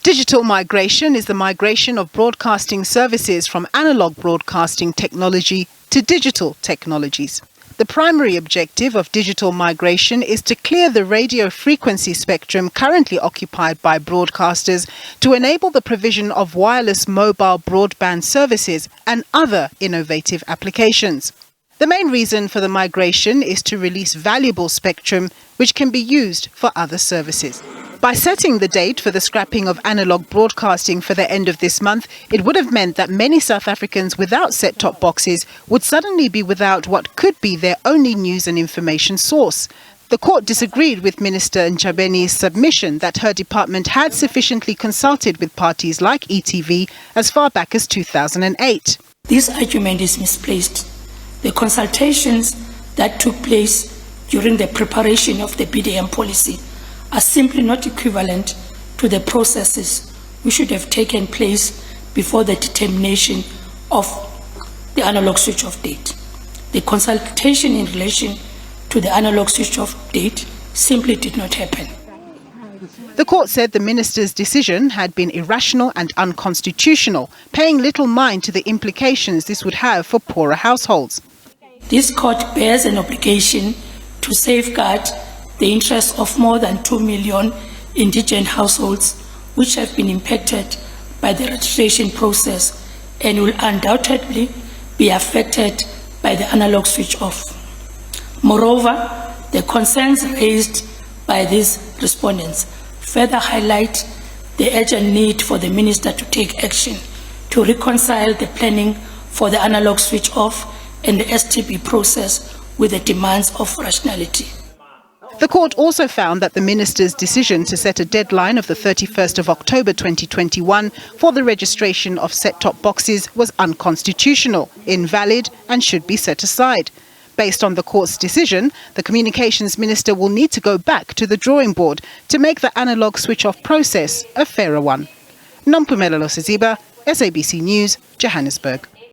Digital migration is the migration of broadcasting services from analog broadcasting technology to digital technologies. The primary objective of digital migration is to clear the radio frequency spectrum currently occupied by broadcasters to enable the provision of wireless mobile broadband services and other innovative applications. The main reason for the migration is to release valuable spectrum which can be used for other services. By setting the date for the scrapping of analog broadcasting for the end of this month, it would have meant that many South Africans without set-top boxes would suddenly be without what could be their only news and information source. The court disagreed with Minister Ntshavheni's submission that her department had sufficiently consulted with parties like ETV as far back as 2008. This argument is misplaced. The consultations that took place during the preparation of the BDM policy are simply not equivalent to the processes which should have taken place before the determination of the analog switch-off date. The consultation in relation to the analog switch-off date simply did not happen. The court said the minister's decision had been irrational and unconstitutional, paying little mind to the implications this would have for poorer households. This court bears an obligation to safeguard the interests of more than 2 million indigent households which have been impacted by the registration process and will undoubtedly be affected by the analog switch-off. Moreover, the concerns raised by these respondents further highlight the urgent need for the minister to take action to reconcile the planning for the analog switch-off and the STB process with the demands of rationality. The court also found that the minister's decision to set a deadline of the 31st of October 2021 for the registration of set-top boxes was unconstitutional, invalid and should be set aside. Based on the court's decision, the Communications Minister will need to go back to the drawing board to make the analog switch-off process a fairer one. Nompumelelo Siziba, SABC News, Johannesburg.